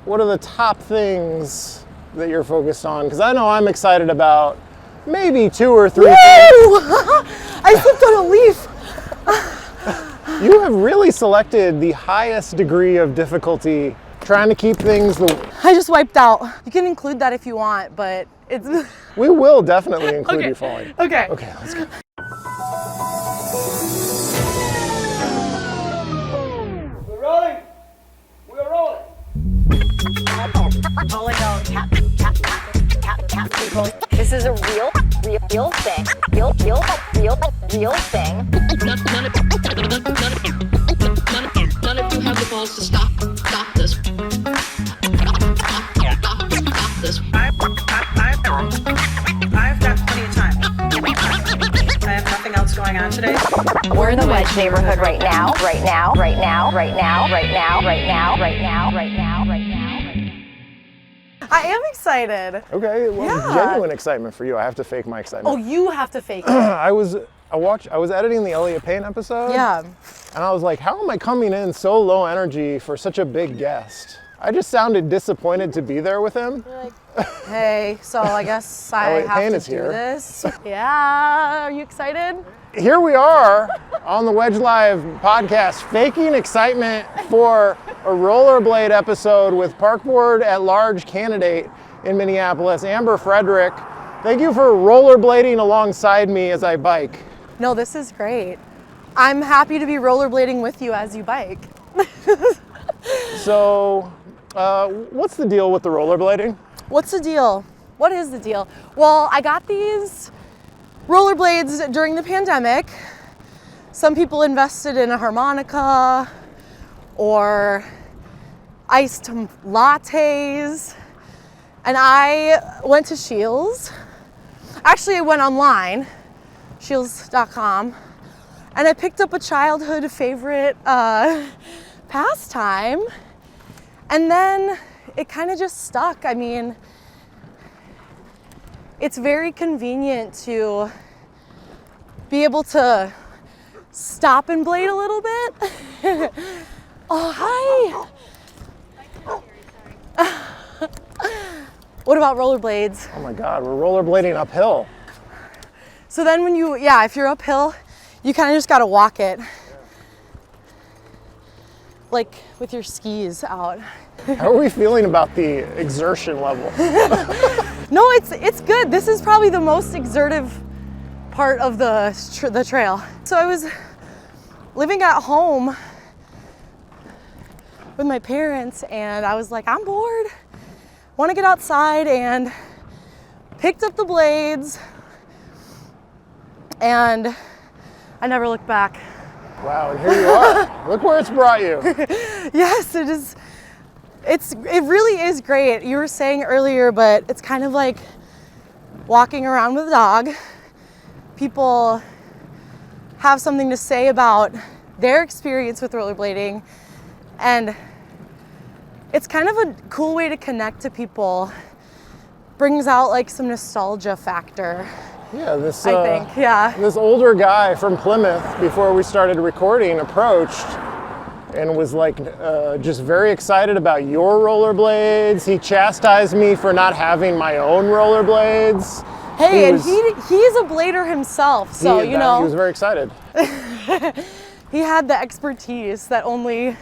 what are the top things that you're focused on? Because I know I'm excited about maybe 2 or 3 things. I slipped on a leaf. You have really selected the highest degree of difficulty, trying to keep things I just wiped out. You can include that if you want, but it's... We will definitely include Okay. you falling. Okay. Okay, let's go. We're rolling. We're rolling. Calling out tap people. This is a real thing. Real thing. None of you have the balls to stop this. Stop this. I've got plenty of time. I have nothing else going on today. We're in the Wedge neighborhood right now. I am excited. Okay, well, Yeah. genuine excitement for you. I have to fake my excitement. Oh, you have to fake it. I was editing the Elliot Payne episode. Yeah. And I was like, how am I coming in so low energy for such a big guest? I just sounded disappointed to be there with him. You're like, hey, so I guess I Elliot have Payne to is do here. this. Yeah, are you excited? Here we are on the Wedge Live podcast, faking excitement for a rollerblade episode with Park Board at Large candidate in Minneapolis, Amber Frederick. Thank you for rollerblading alongside me as I bike. No, this is great. I'm happy to be rollerblading with you as you bike. So, what's the deal with the rollerblading? What's the deal? What is the deal? Well, I got these rollerblades during the pandemic. Some people invested in a harmonica or iced lattes. And I went to Shields. Actually, I went online, shields.com, and I picked up a childhood favorite pastime. And then it kind of just stuck. I mean, it's very convenient to be able to stop and blade a little bit. Oh, hi. What about rollerblades? Oh my God, we're rollerblading uphill. So then when if you're uphill, you kind of just gotta walk it. Like with your skis out. How are we feeling about the exertion level? No, it's good. This is probably the most exertive part of the trail. So I was living at home with my parents and I was like, I'm bored. Want to get outside, and picked up the blades and I never looked back. Wow, and here you are. Look where it's brought you. Yes, it is. It really is great. You were saying earlier, but it's kind of like walking around with a dog. People have something to say about their experience with rollerblading, and it's kind of a cool way to connect to people. Brings out like some nostalgia factor. Yeah, this I think, yeah. This older guy from Plymouth, before we started recording, approached and was like just very excited about your rollerblades. He chastised me for not having my own rollerblades. Hey, he's a blader himself, so he you know. He was very excited. He had the expertise that only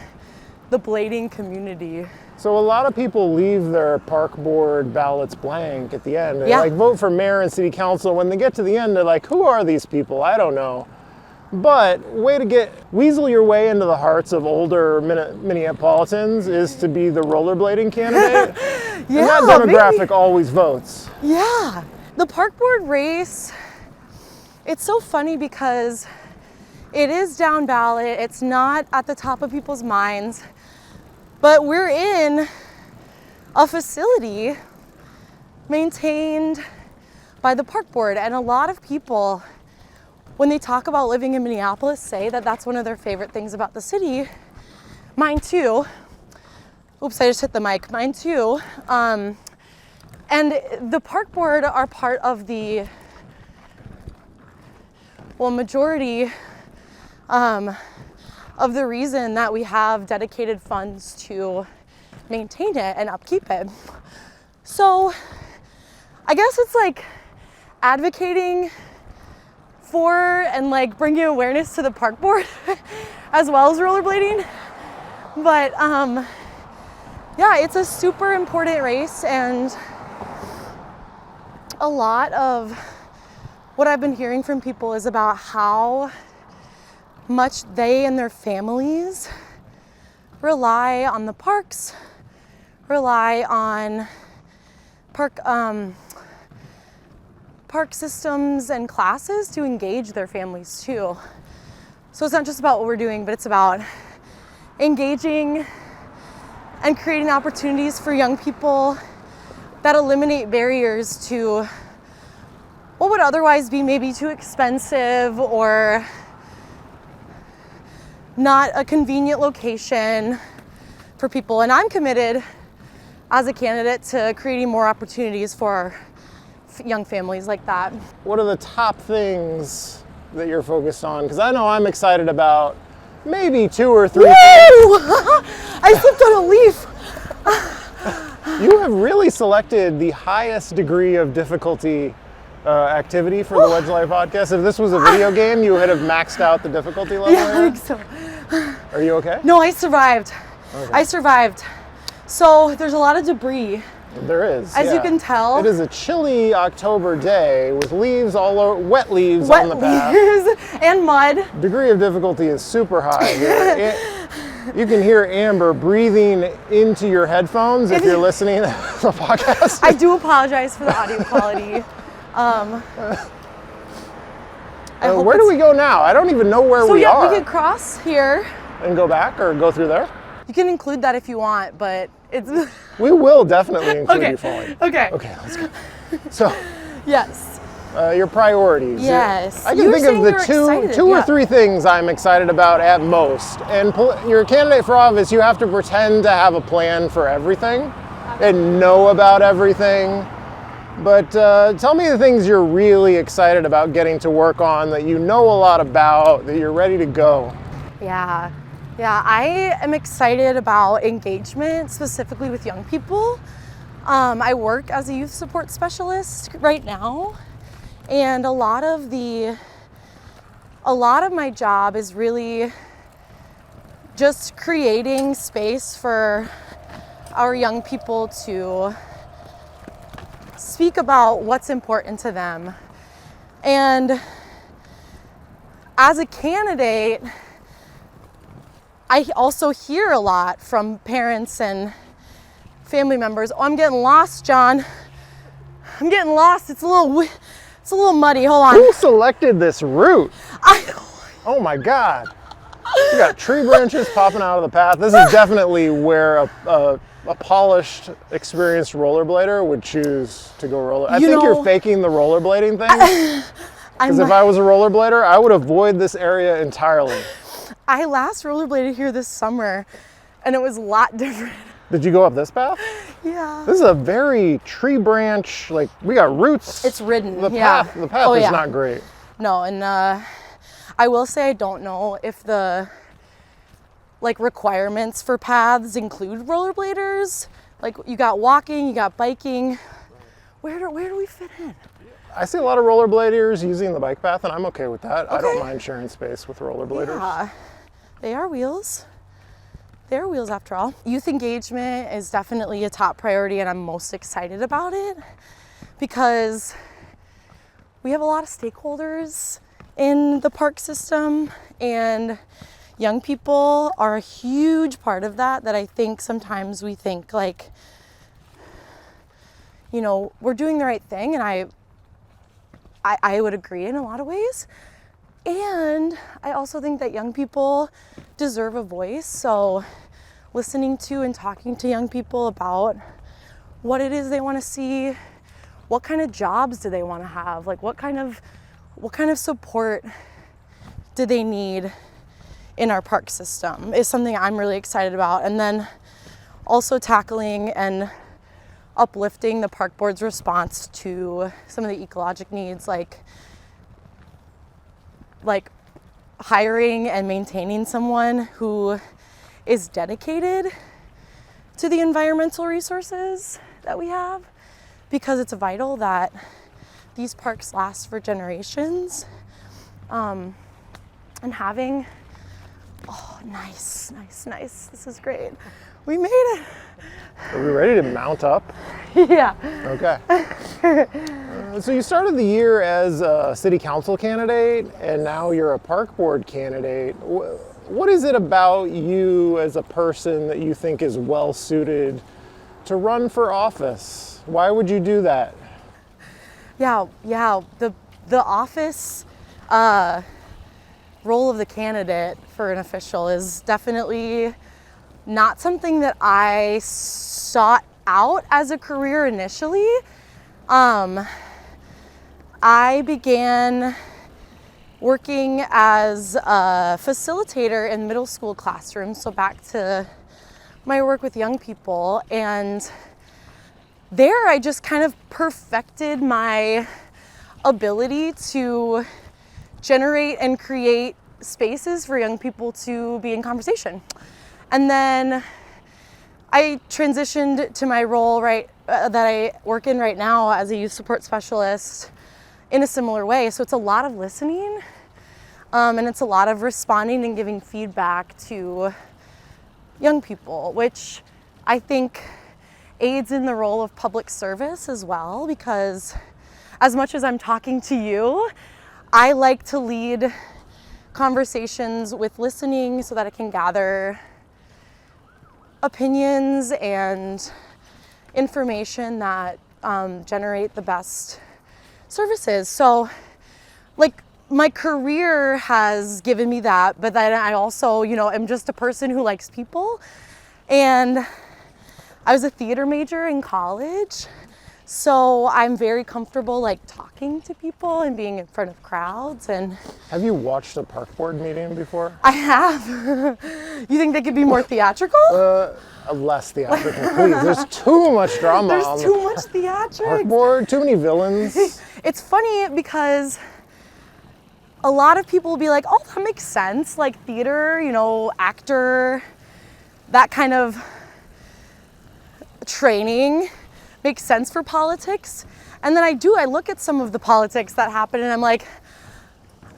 the blading community. So a lot of people leave their park board ballots blank at the end. They Yeah. like vote for mayor and city council. When they get to the end, they're like, who are these people? I don't know. But way to weasel your way into the hearts of older Minneapolitans is to be the rollerblading candidate. Yeah, and that demographic always votes. Yeah, the park board race, it's so funny because it is down ballot. It's not at the top of people's minds, but we're in a facility maintained by the park board, and a lot of people, when they talk about living in Minneapolis, say that that's one of their favorite things about the city. Mine too. Oops, I just hit the mic. Mine too. And the park board are part of the, majority of the reason that we have dedicated funds to maintain it and upkeep it. So I guess it's like advocating for and like bringing awareness to the park board as well as rollerblading. But yeah, it's a super important race, and a lot of what I've been hearing from people is about how much they and their families rely on the parks, rely on park systems and classes to engage their families too. So it's not just about what we're doing, but it's about engaging and creating opportunities for young people that eliminate barriers to what would otherwise be maybe too expensive or not a convenient location for people. And I'm committed as a candidate to creating more opportunities for young families like that. What are the top things that you're focused on? Because I know I'm excited about maybe 2 or 3 things. I slipped on a leaf. You have really selected the highest degree of difficulty activity for the Wedge Life podcast. If this was a video game, you would have maxed out the difficulty level. Yeah, I think so. Are you okay? No, I survived. Okay. I survived. So there's a lot of debris. There is. As you can tell. It is a chilly October day with leaves all over, wet leaves on the path. Leaves and mud. Degree of difficulty is super high here. You can hear Amber breathing into your headphones if you're listening to the podcast. I do apologize for the audio quality. Where do we go now? I don't even know where we are. We could cross here. And go back or go through there? You can include that if you want, but it's... We will definitely include you falling. Okay. Okay, let's go. So, yes. Your priorities. Yes. I can think of the two or three things I'm excited about at most. And you're a candidate for office, you have to pretend to have a plan for everything and know about everything. But tell me the things you're really excited about getting to work on, that you know a lot about, that you're ready to go. Yeah, I am excited about engagement, specifically with young people. I work as a youth support specialist right now, and a lot of my job is really just creating space for our young people to speak about what's important to them. And as a candidate, I also hear a lot from parents and family members. Oh, I'm getting lost, John. I'm getting lost. It's a little muddy. Hold on. Who selected this route? I know. Oh my God. You got tree branches popping out of the path. This is definitely where a polished, experienced rollerblader would choose to go roller. I think you're faking the rollerblading thing. Because if I was a rollerblader, I would avoid this area entirely. I last rollerbladed here this summer, and it was a lot different. Did you go up this path? Yeah. This is a very tree branch, like we got roots. It's ridden, The path is not great. No, and I will say I don't know if the requirements for paths include rollerbladers. Like you got walking, you got biking. Where do we fit in? I see a lot of rollerbladers using the bike path, and I'm okay with that. Okay. I don't mind sharing space with rollerbladers. Yeah, they are wheels. They're wheels after all. Youth engagement is definitely a top priority, and I'm most excited about it because we have a lot of stakeholders in the park system, and young people are a huge part of that I think sometimes we think like, we're doing the right thing, and I would agree in a lot of ways. And I also think that young people deserve a voice. So listening to and talking to young people about what it is they want to see, what kind of jobs do they want to have, like what kind of support do they need in our park system is something I'm really excited about. And then also tackling and uplifting the park board's response to some of the ecologic needs, like hiring and maintaining someone who is dedicated to the environmental resources that we have, because it's vital that these parks last for generations. And having, oh, nice. This is great. We made it. Are we ready to mount up? Yeah. Okay. So you started the year as a city council candidate, and now you're a park board candidate. What is it about you as a person that you think is well suited to run for office? Why would you do that? Yeah. The office role of the candidate for an official is definitely not something that I sought out as a career initially. I began working as a facilitator in middle school classrooms, so back to my work with young people, and there I just kind of perfected my ability to generate and create spaces for young people to be in conversation. And then I transitioned to my role that I work in right now as a youth support specialist in a similar way. So it's a lot of listening, and it's a lot of responding and giving feedback to young people, which I think aids in the role of public service as well, because as much as I'm talking to you, I like to lead conversations with listening so that I can gather opinions and information that generate the best services. So, like, my career has given me that, but then I also, am just a person who likes people. And I was a theater major in college, so I'm very comfortable talking to people and being in front of crowds. And have you watched a park board meeting before? I have. You think they could be more theatrical? Less theatrical, please. There's too much drama. There's too much theatrics. Park board, too many villains. It's funny because a lot of people will be like, oh, that makes sense. Like theater, actor, that kind of training makes sense for politics. And then I look at some of the politics that happen and I'm like,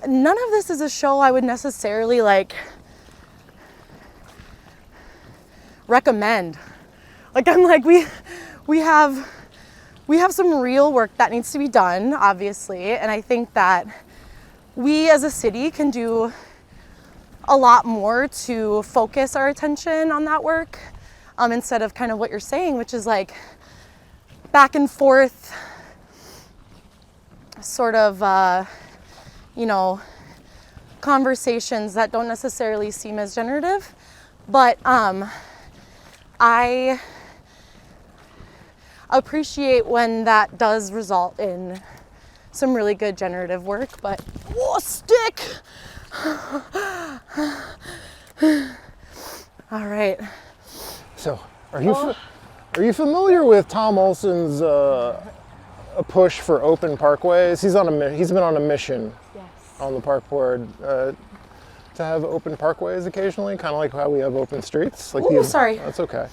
none of this is a show I would necessarily recommend. I'm like, we have some real work that needs to be done, obviously, and I think that we as a city can do a lot more to focus our attention on that work, instead of kind of what you're saying, which is back and forth sort of conversations that don't necessarily seem as generative. But I appreciate when that does result in some really good generative work, but whoa, stick! All right. So, are you familiar with Tom Olson's a push for open parkways? He's been on a mission on the park board to have open parkways occasionally, kind of like how we have open streets. Sorry. That's okay.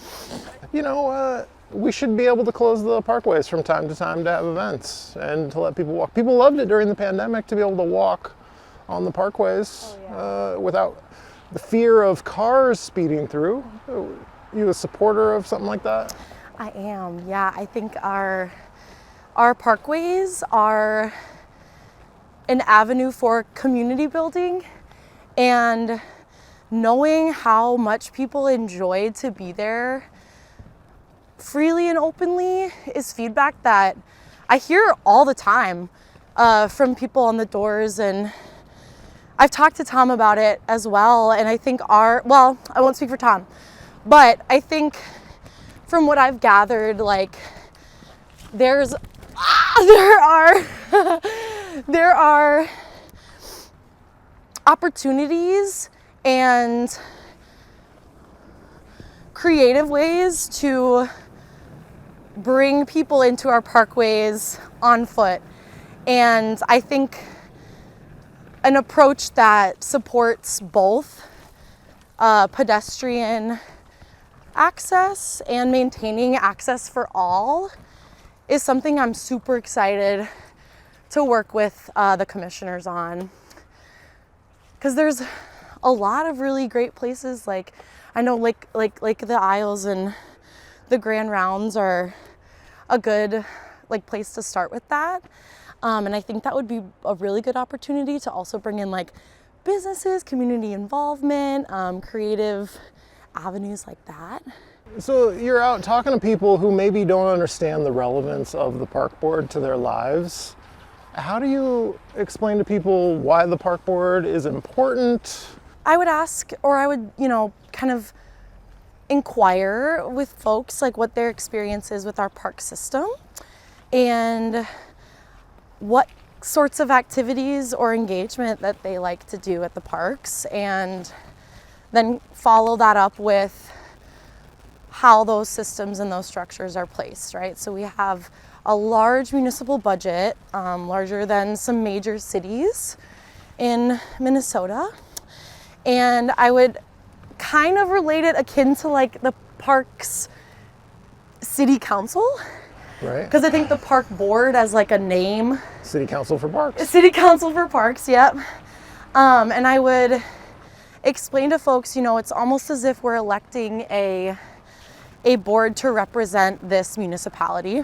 We should be able to close the parkways from time to time to have events and to let people walk. People loved it during the pandemic to be able to walk on the parkways without the fear of cars speeding through. You a supporter of something like that? I am, yeah. I think our parkways are an avenue for community building, and knowing how much people enjoy to be there freely and openly is feedback that I hear all the time from people on the doors, and I've talked to Tom about it as well. And I think I won't speak for Tom, but I think from what I've gathered, there are opportunities and creative ways to bring people into our parkways on foot. And I think an approach that supports both pedestrian access and maintaining access for all is something I'm super excited to work with the commissioners on. Because there's a lot of really great places, like I know like the Isles and the Grand Rounds are a good like place to start with that. And I think that would be a really good opportunity to also bring in like businesses, community involvement, creative avenues like that. So you're out talking to people who maybe don't understand the relevance of the park board to their lives. How do you explain to people why the park board is important? I would ask, or I would, kind of inquire with folks like what their experience is with our park system and what sorts of activities or engagement that they like to do at the parks, and then follow that up with how those systems and those structures are placed, right? So we have a large municipal budget, larger than some major cities in Minnesota. And I would kind of relate it akin to like the parks city council. Right. Because I think the park board as like a name. City Council for Parks. City Council for Parks, yep. And I would explain to folks, it's almost as if we're electing a board to represent this municipality.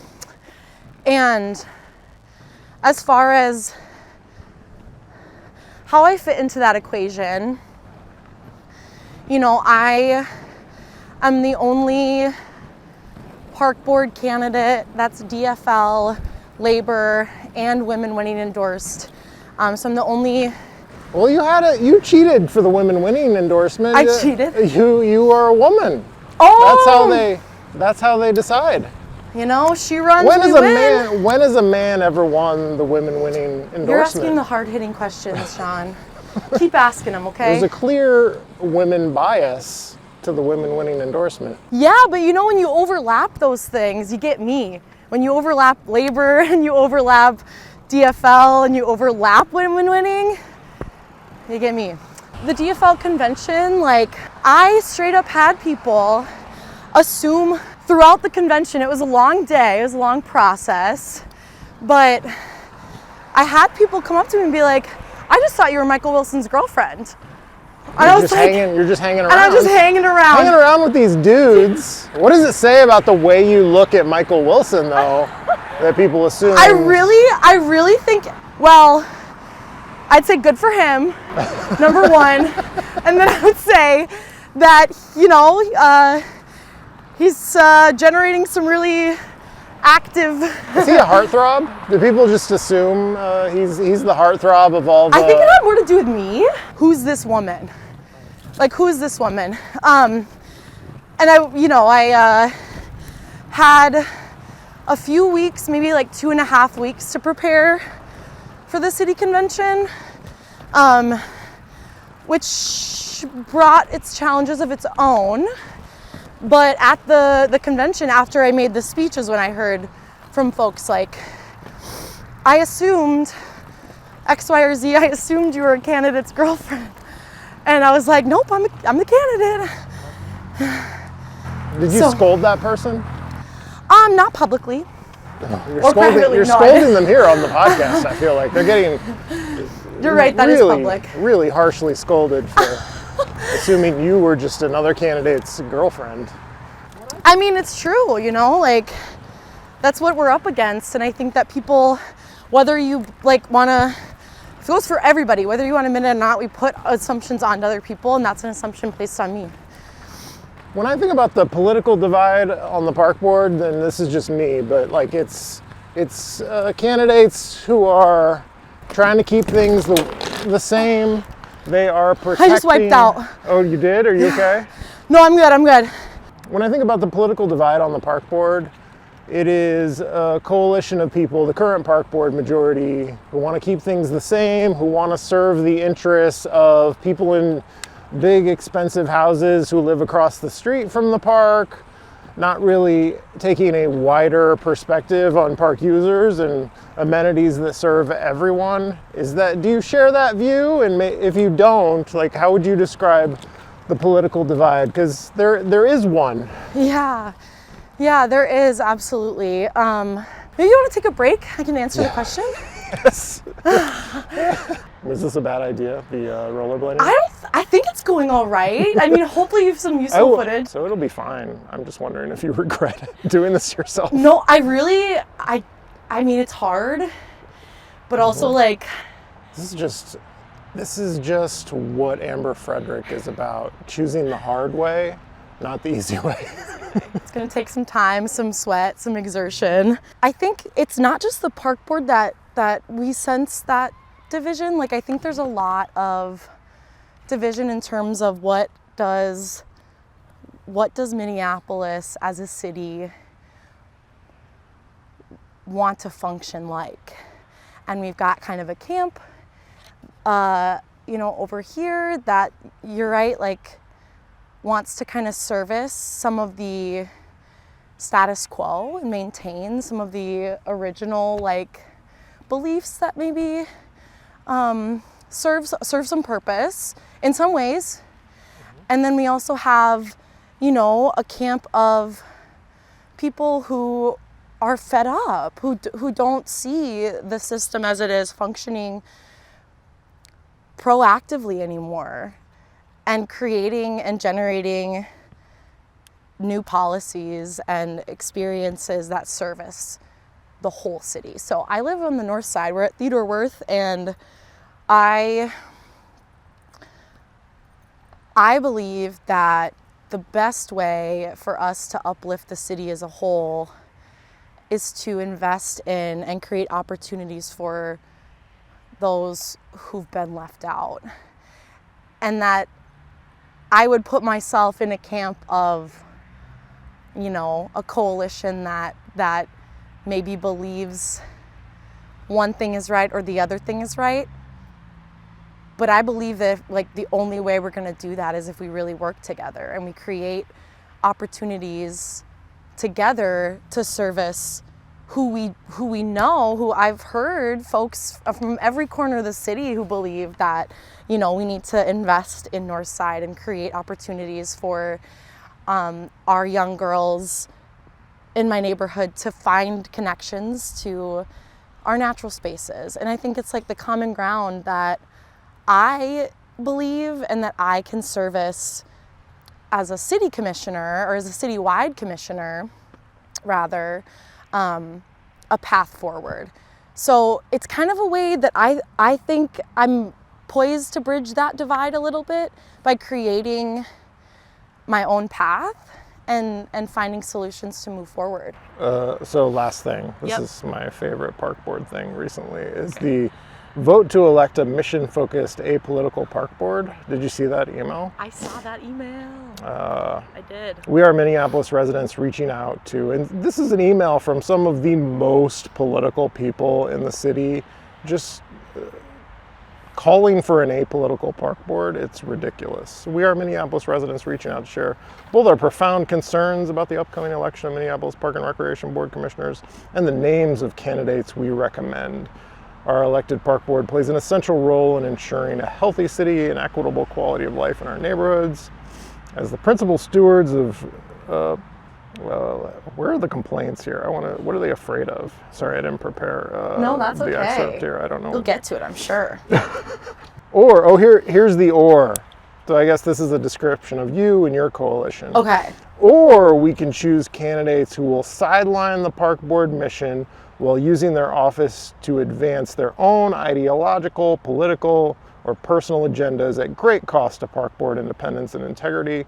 And as far as how I fit into that equation, I am the only park board candidate that's DFL, labor, and women winning endorsed. So I'm the only. Well, you cheated for the women winning endorsement. I cheated. You are a woman. Oh. That's how they decide. She runs. When has a man ever won the women winning endorsement? You're asking the hard-hitting questions, Sean. Keep asking them, okay? There's a clear women bias to the women winning endorsement. Yeah, but when you overlap those things, you get me. When you overlap labor and you overlap DFL and you overlap women winning, you get me. The DFL convention, I straight up had people assume throughout the convention, it was a long day, it was a long process, but I had people come up to me and be like, I just thought you were Michael Wilson's girlfriend. And you're just hanging around. And I'm just hanging around. Hanging around with these dudes. What does it say about the way you look at Michael Wilson, though, that people assume? I really think, well, I'd say good for him, number one. And then I would say that, he's generating some really active. Is he a heartthrob? Do people just assume he's the heartthrob of all the... I think it had more to do with me. Who's this woman? Who is this woman? And I had a few weeks, maybe 2.5 weeks to prepare for the city convention, which brought its challenges of its own. But at the convention, after I made the speech, is when I heard from folks I assumed X, Y, or Z. I assumed you were a candidate's girlfriend. And I was like, nope, I'm the candidate. Did you scold that person? Not publicly. You're scolding them here on the podcast, I feel like. They're getting... You're right, that is public. Really harshly scolded for assuming you were just another candidate's girlfriend. I mean, it's true, that's what we're up against. And I think that people, whether you want to, it goes for everybody, whether you want to admit it or not, we put assumptions onto other people, and that's an assumption placed on me. When I think about the political divide on the park board, then this is just me, but it's candidates who are trying to keep things the same. They are protecting... I just wiped out. Oh, you did? Are you okay? No, I'm good. When I think about the political divide on the park board, it is a coalition of people, the current park board majority, who want to keep things the same, who want to serve the interests of people in big, expensive houses who live across the street from the park, not really taking a wider perspective on park users and amenities that serve everyone. Do you share that view? And if you don't, how would you describe the political divide? Because there is one. Yeah, there is, absolutely. Maybe you want to take a break? I can answer the question. Yes. Was this a bad idea, the rollerblading? I think it's going all right. I mean, hopefully you have some useful footage. So it'll be fine. I'm just wondering if you regret doing this yourself. No, I mean, it's hard, but also like... This is just what Amber Frederick is about. Choosing the hard way, not the easy way. It's gonna take some time, some sweat, some exertion. I think it's not just the park board that we sense that division. Like, I think there's a lot of division in terms of what does Minneapolis as a city want to function like. And we've got kind of a camp, over here that, you're right, like, wants to kind of service some of the status quo and maintain some of the original, like, beliefs that maybe serve some purpose in some ways. And then we also have, a camp of people who are fed up, who don't see the system as it is functioning proactively anymore, and creating and generating new policies and experiences that service the whole city. So I live on the north side. We're at Theodore Wirth, and I believe that the best way for us to uplift the city as a whole is to invest in and create opportunities for those who've been left out. And that I would put myself in a camp of, a coalition that maybe believes one thing is right or the other thing is right. But I believe that, like, the only way we're going to do that is if we really work together and we create opportunities together to service who we know, who I've heard folks from every corner of the city who believe that, we need to invest in North Side and create opportunities for our young girls in my neighborhood to find connections to our natural spaces. And I think it's like the common ground that I believe and that I can service as a city commissioner, or as a citywide commissioner, rather, a path forward. So it's kind of a way that I think I'm poised to bridge that divide a little bit by creating my own path and finding solutions to move forward. So last thing, this Yep. is my favorite park board thing recently, is the vote to elect a mission-focused apolitical park board. Did you see that email? I saw that email. I did. We are Minneapolis residents reaching out to, and this is an email from some of the most political people in the city, just calling for an apolitical park board. It's ridiculous. We are Minneapolis residents reaching out to share both our profound concerns about the upcoming election of Minneapolis Park and Recreation Board commissioners and the names of candidates we recommend. Our elected park board plays an essential role in ensuring a healthy city and equitable quality of life in our neighborhoods. As the principal stewards of, where are the complaints here? What are they afraid of? Sorry, I didn't prepare No, that's the okay. excerpt here. I don't know. We'll get to it, I'm sure. Here's the or. So I guess this is a description of you and your coalition. Okay. Or we can choose candidates who will sideline the park board mission while using their office to advance their own ideological, political, or personal agendas at great cost to park board independence and integrity,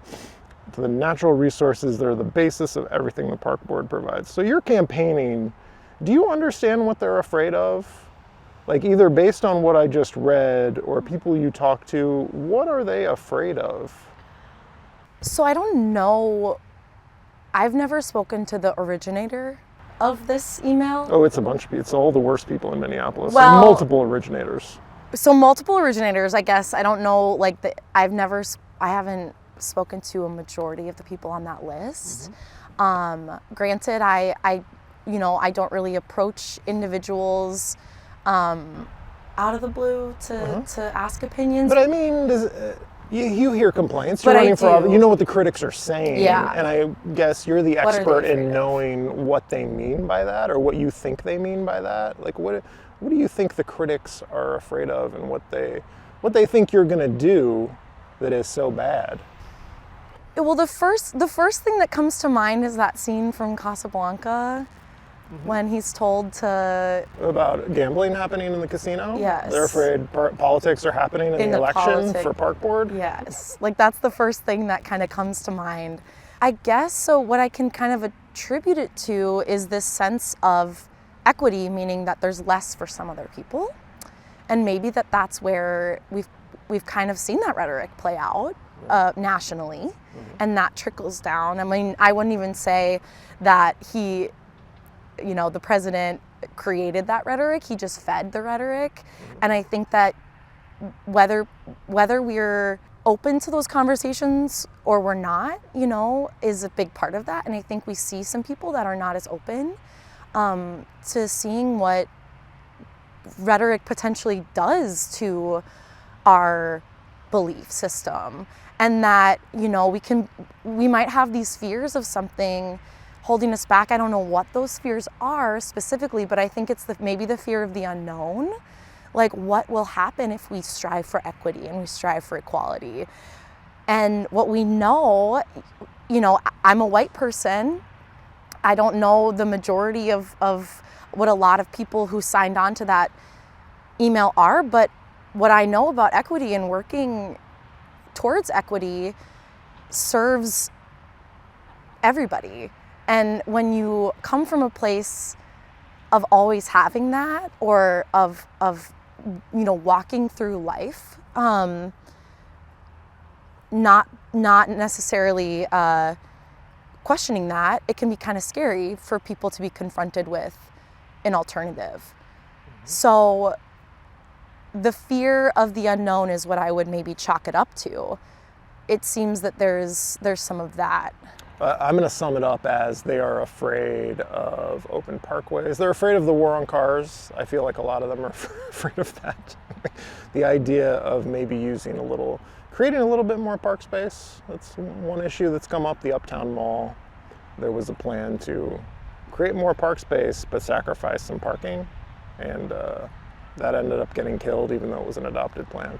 to the natural resources that are the basis of everything the park board provides. So you're campaigning. Do you understand what they're afraid of? Like, either based on what I just read or people you talk to, what are they afraid of? So I don't know. I've never spoken to the originator of this email. Oh, it's a bunch of people. It's all the worst people in Minneapolis. Well, multiple originators. So multiple originators, I guess. I don't know, like, I haven't spoken to a majority of the people on that list. Granted, I don't really approach individuals out of the blue to ask opinions. But I mean, You hear complaints. You're But I running for office. do. You know what the critics are saying. Yeah. And I guess you're the What are they expert in afraid of? knowing what they mean by that, or what you think they mean by that. Like, what do you think the critics are afraid of, and what they think you're going to do that is so bad? Well, the first thing that comes to mind is that scene from Casablanca when he's told to About gambling happening in the casino? Yes. They're afraid politics are happening in the election for Park Board? Yes, like that's the first thing that kind of comes to mind. I guess so. What I can kind of attribute it to is this sense of equity, meaning that there's less for some other people, and maybe that's where we've kind of seen that rhetoric play out nationally, and that trickles down. I mean, I wouldn't even say that the president created that rhetoric. He just fed the rhetoric, and I think that whether we're open to those conversations or we're not, is a big part of that. And I think we see some people that are not as open to seeing what rhetoric potentially does to our belief system, and that we might have these fears of something holding us back. I don't know what those fears are specifically, but I think it's maybe the fear of the unknown. Like, what will happen if we strive for equity and we strive for equality? And what we know, I'm a white person. I don't know the majority of what a lot of people who signed on to that email are, but what I know about equity and working towards equity serves everybody. And when you come from a place of always having that, or of walking through life, not necessarily questioning that, it can be kind of scary for people to be confronted with an alternative. So the fear of the unknown is what I would maybe chalk it up to. It seems that there's some of that. I'm going to sum it up as they are afraid of open parkways. They're afraid of the war on cars. I feel like a lot of them are afraid of that. The idea of maybe creating a little bit more park space. That's one issue that's come up. The Uptown Mall, there was a plan to create more park space but sacrifice some parking, and that ended up getting killed, even though it was an adopted plan.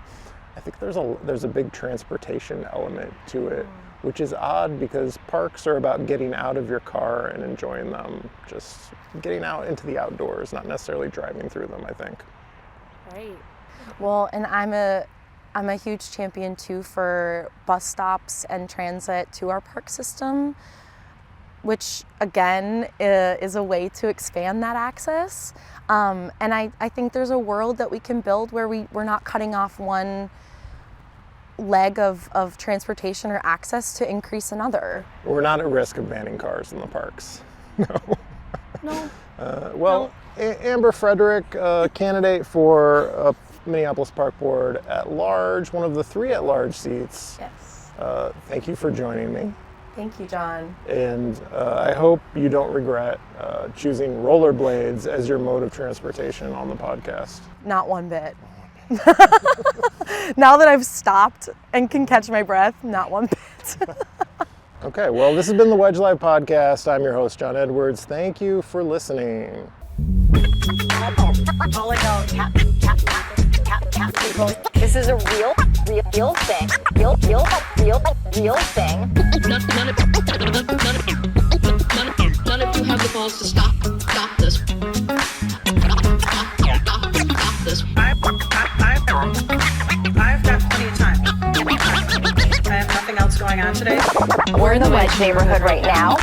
I think there's a big transportation element to it, which is odd because parks are about getting out of your car and enjoying them, just getting out into the outdoors, not necessarily driving through them, I think. Right. Well, and I'm a huge champion too for bus stops and transit to our park system, which again is a way to expand that access. And I think there's a world that we can build where we're not cutting off one leg of transportation or access to increase another. We're not at risk of banning cars in the parks. No. Amber Frederick, candidate for Minneapolis Park Board at large, one of the 3 at-large seats. Yes. Thank you for joining me. Thank you, John. And I hope you don't regret choosing rollerblades as your mode of transportation on the podcast. Not one bit. Now that I've stopped and can catch my breath, not one bit. Okay, well, this has been the Wedge Live podcast. I'm your host, John Edwards. Thank you for listening. This is a real thing. Real thing. None of you have the balls to stop this. Stop this. I've got plenty of time. I have nothing else going on today. We're in the Wedge neighborhood right now.